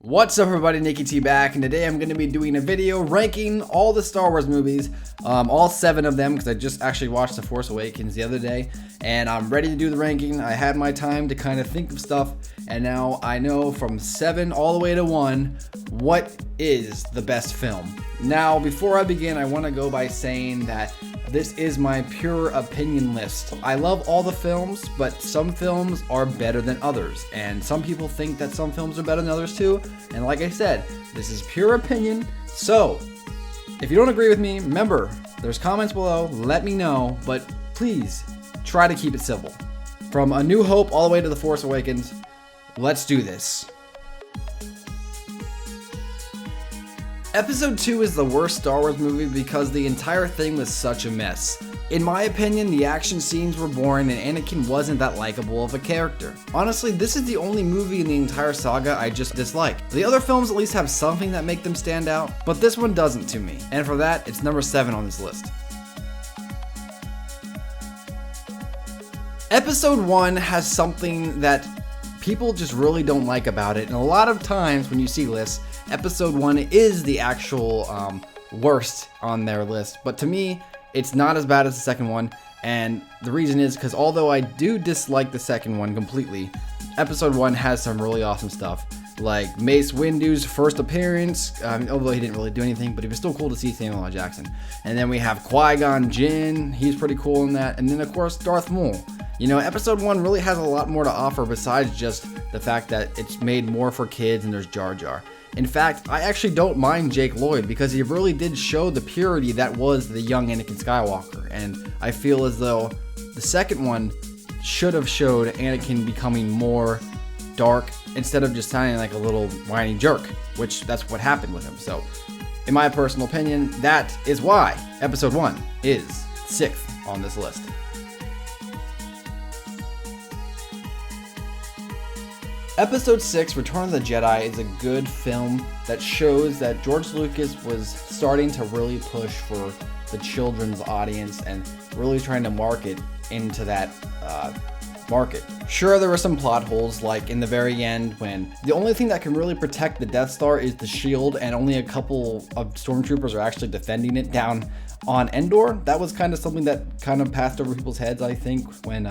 What's up everybody, Nikki T back, and today I'm going to be doing a video ranking all the Star Wars movies, all 7 of them, because I just actually watched The Force Awakens the other day, and I'm ready to do the ranking. I had my time to kind of think of stuff, and now I know from 7 all the way to 1, what is the best film. Now, before I begin, I want to go by saying that this is my pure opinion list. I love all the films, but some films are better than others, and some people think that some films are better than others too. And like I said, this is pure opinion. So, if you don't agree with me, remember, there's comments below, let me know, but please try to keep it civil. From A New Hope all the way to The Force Awakens, let's do this. Episode 2 is the worst Star Wars movie because the entire thing was such a mess. In my opinion, the action scenes were boring and Anakin wasn't that likable of a character. Honestly, this is the only movie in the entire saga I just dislike. The other films at least have something that make them stand out, but this one doesn't to me. And for that, it's number 7 on this list. Episode 1 has something that people just really don't like about it, and a lot of times when you see lists, Episode 1 is the actual worst on their list, but to me, it's not as bad as the second one, and the reason is because although I do dislike the second one completely, Episode 1 has some really awesome stuff, like Mace Windu's first appearance, although he didn't really do anything, but it was still cool to see Samuel L. Jackson. And then we have Qui-Gon Jinn, he's pretty cool in that, and then of course Darth Maul. You know, Episode 1 really has a lot more to offer besides just the fact that it's made more for kids and there's Jar Jar. In fact, I actually don't mind Jake Lloyd because he really did show the purity that was the young Anakin Skywalker, and I feel as though the second one should have showed Anakin becoming more dark instead of just sounding like a little whiny jerk, which that's what happened with him. So, in my personal opinion, that is why Episode 1 is 6th on this list. Episode 6, Return of the Jedi, is a good film that shows that George Lucas was starting to really push for the children's audience and really trying to market into that market. Sure, there were some plot holes, like in the very end when the only thing that can really protect the Death Star is the shield and only a couple of stormtroopers are actually defending it down on Endor. That was kind of something that kind of passed over people's heads, I think, when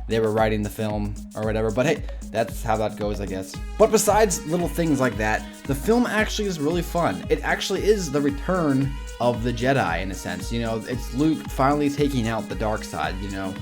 they were writing the film or whatever, but hey, that's how that goes, I guess. But besides little things like that, the film actually is really fun. It actually is the return of the Jedi in a sense. You know, it's Luke finally taking out the dark side, you know.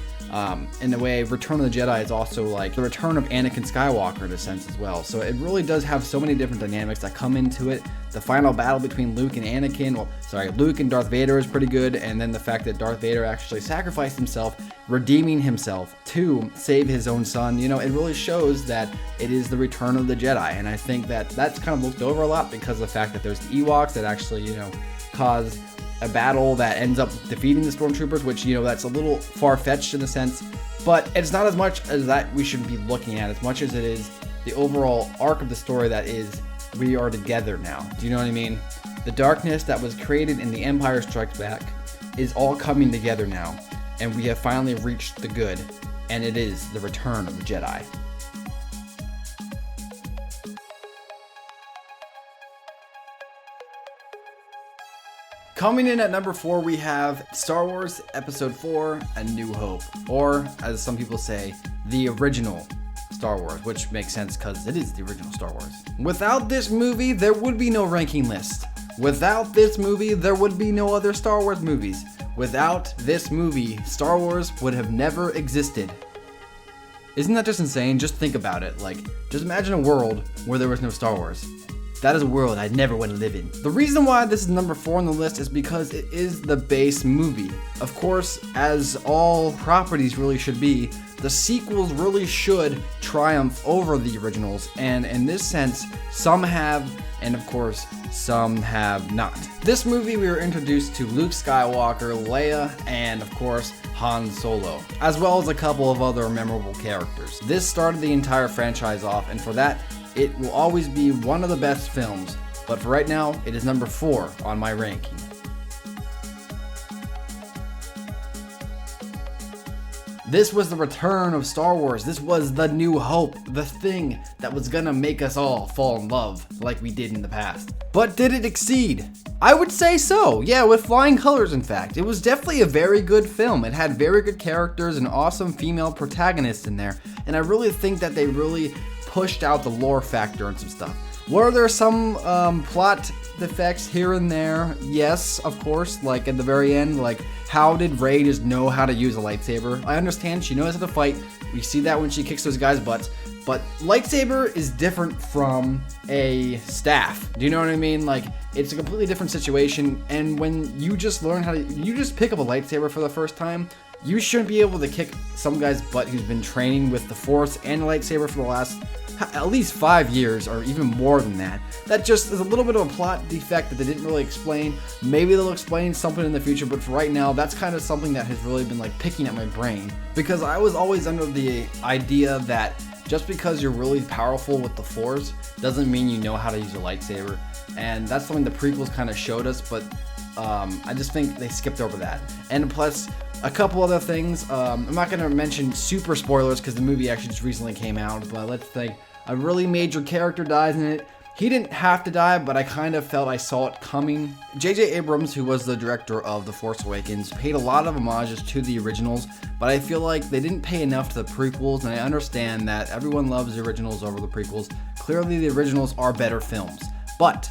In a way, Return of the Jedi is also like the return of Anakin Skywalker in a sense as well. So it really does have so many different dynamics that come into it. The final battle between Luke and Luke and Darth Vader is pretty good, and then the fact that Darth Vader actually sacrificed himself, redeeming himself to save his own son. You know, it really shows that it is the return of the Jedi, and I think that that's kind of looked over a lot because of the fact that there's the Ewoks that actually, you know, cause a battle that ends up defeating the stormtroopers, which, you know, that's a little far-fetched in a sense, but it's not as much as that we should be looking at as much as it is the overall arc of the story that is, we are together now. Do you know what I mean? The darkness that was created in The Empire Strikes Back is all coming together now, and we have finally reached the good, and it is the return of the Jedi. Coming in at number 4, we have Star Wars Episode 4, A New Hope, or as some people say, the original Star Wars, which makes sense because it is the original Star Wars. Without this movie, there would be no ranking list. Without this movie, there would be no other Star Wars movies. Without this movie, Star Wars would have never existed. Isn't that just insane? Just think about it. Like, just imagine a world where there was no Star Wars. That is a world I'd never want to live in. The reason why this is number 4 on the list is because it is the base movie. Of course, as all properties really should be, the sequels really should triumph over the originals, and in this sense, some have, and of course, some have not. This movie, we were introduced to Luke Skywalker, Leia, and of course, Han Solo, as well as a couple of other memorable characters. This started the entire franchise off, and for that, it will always be one of the best films, but for right now, it is number 4 on my ranking. This was the return of Star Wars. This was the new hope, the thing that was gonna make us all fall in love like we did in the past. But did it exceed? I would say so, yeah, with flying colors in fact. It was definitely a very good film. It had very good characters and awesome female protagonists in there, and I really think that they really pushed out the lore factor and some stuff. Were there some plot defects here and there? Yes, of course, like at the very end, like how did Rey just know how to use a lightsaber? I understand she knows how to fight. We see that when she kicks those guys' butts. But lightsaber is different from a staff. Do you know what I mean? Like, it's a completely different situation. And when you just learn how to, you just pick up a lightsaber for the first time, you shouldn't be able to kick some guy's butt who's been training with the Force and a lightsaber for the last at least 5 years or even more than that. That just is a little bit of a plot defect that they didn't really explain. Maybe they'll explain something in the future, but for right now, that's kind of something that has really been like picking at my brain, because I was always under the idea that just because you're really powerful with the Force doesn't mean you know how to use a lightsaber, and that's something the prequels kind of showed us, but I just think they skipped over that. And plus, a couple other things. I'm not going to mention super spoilers because the movie actually just recently came out, but let's say a really major character dies in it. He didn't have to die, but I kind of felt I saw it coming. J.J. Abrams, who was the director of The Force Awakens, paid a lot of homages to the originals, but I feel like they didn't pay enough to the prequels, and I understand that everyone loves the originals over the prequels. Clearly, the originals are better films, but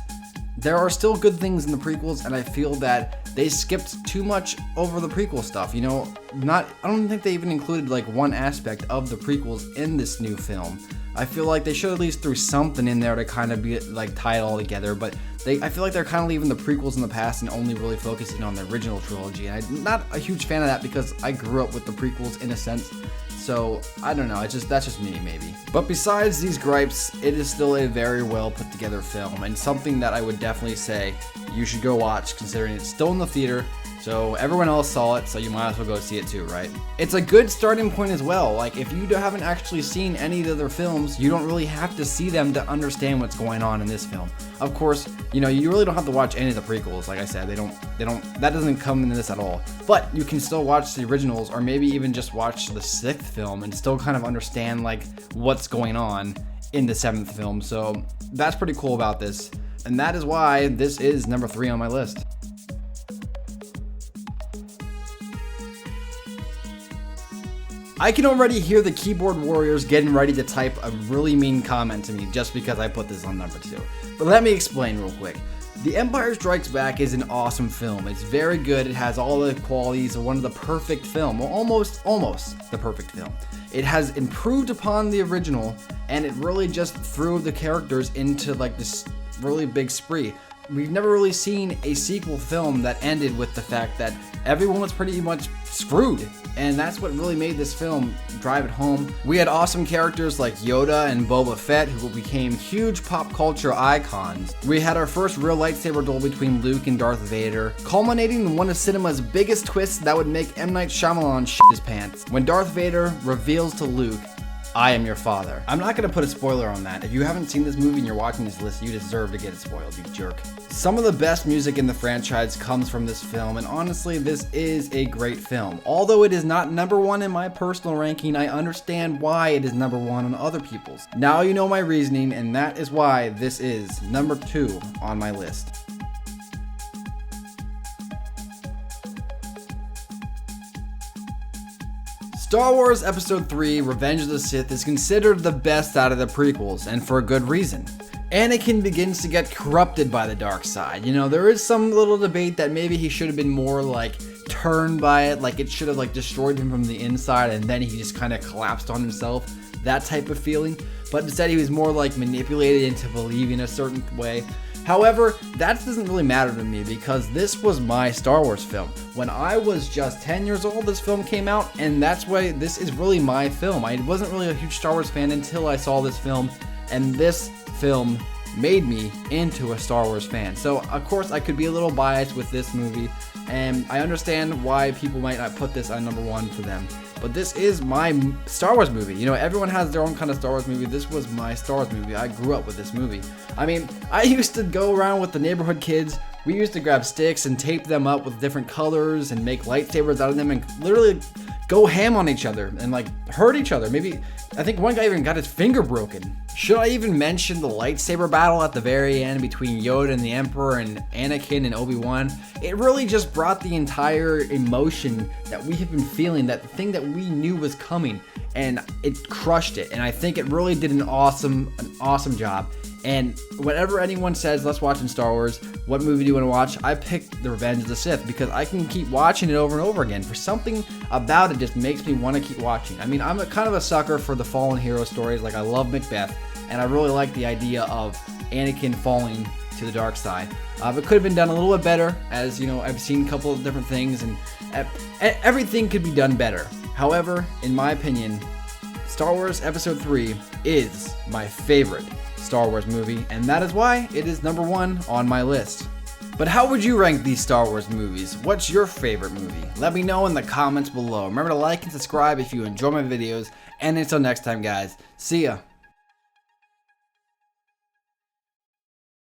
there are still good things in the prequels, and I feel that they skipped too much over the prequel stuff. You know, I don't think they even included like one aspect of the prequels in this new film. I feel like they should at least throw something in there to kind of be like tie it all together, but I feel like they're kind of leaving the prequels in the past and only really focusing on the original trilogy. And I'm not a huge fan of that because I grew up with the prequels in a sense. So I don't know, that's just me maybe. But besides these gripes, it is still a very well put together film and something that I would definitely say you should go watch, considering it's still in the theater. So everyone else saw it, so you might as well go see it too, right? It's a good starting point as well. Like, if you haven't actually seen any of the other films, you don't really have to see them to understand what's going on in this film. Of course, you know, you really don't have to watch any of the prequels. Like I said, that doesn't come into this at all. But you can still watch the originals, or maybe even just watch the 6th film and still kind of understand like what's going on in the 7th film. So that's pretty cool about this. And that is why this is number 3 on my list. I can already hear the keyboard warriors getting ready to type a really mean comment to me just because I put this on number 2. But let me explain real quick. The Empire Strikes Back is an awesome film. It's very good. It has all the qualities of one of the perfect film. Well, almost the perfect film. It has improved upon the original, and it really just threw the characters into like this really big spree. We've never really seen a sequel film that ended with the fact that everyone was pretty much screwed. And that's what really made this film drive it home. We had awesome characters like Yoda and Boba Fett, who became huge pop culture icons. We had our first real lightsaber duel between Luke and Darth Vader, culminating in one of cinema's biggest twists that would make M. Night Shyamalan shit his pants, when Darth Vader reveals to Luke, "I am your father." I'm not going to put a spoiler on that. If you haven't seen this movie and you're watching this list, you deserve to get it spoiled, you jerk. Some of the best music in the franchise comes from this film, and honestly, this is a great film. Although it is not number 1 in my personal ranking, I understand why it is number 1 on other people's. Now you know my reasoning, and that is why this is number 2 on my list. Star Wars Episode 3 Revenge of the Sith is considered the best out of the prequels, and for a good reason. Anakin begins to get corrupted by the dark side. You know, there is some little debate that maybe he should have been more like turned by it, like it should have like destroyed him from the inside and then he just kind of collapsed on himself, that type of feeling. But instead he was more like manipulated into believing a certain way. However, that doesn't really matter to me because this was my Star Wars film. When I was just 10 years old, this film came out, and that's why this is really my film. I wasn't really a huge Star Wars fan until I saw this film, and this film made me into a Star Wars fan. So, of course, I could be a little biased with this movie, and I understand why people might not put this on number 1 for them. But this is my Star Wars movie. You know, everyone has their own kind of Star Wars movie. This was my Star Wars movie. I grew up with this movie. I mean, I used to go around with the neighborhood kids. We used to grab sticks and tape them up with different colors and make lightsabers out of them and literally go ham on each other and like hurt each other. Maybe, I think one guy even got his finger broken. Should I even mention the lightsaber battle at the very end between Yoda and the Emperor and Anakin and Obi-Wan? It really just brought the entire emotion that we have been feeling, that thing that we knew was coming, and it crushed it. And I think it really did an awesome job. And whatever anyone says, let's watch in Star Wars, what movie do you want to watch? I picked The Revenge of the Sith because I can keep watching it over and over again. For something about it just makes me want to keep watching. I mean, I'm kind of a sucker for the fallen hero stories. Like, I love Macbeth, and I really like the idea of Anakin falling to the dark side. It could have been done a little bit better, as you know, I've seen a couple of different things, and everything could be done better. However, in my opinion, Star Wars Episode 3 is my favorite Star Wars movie, and that is why it is number 1 on my list. But how would you rank these Star Wars movies? What's your favorite movie? Let me know in the comments below. Remember to like and subscribe if you enjoy my videos, and until next time, guys, see ya.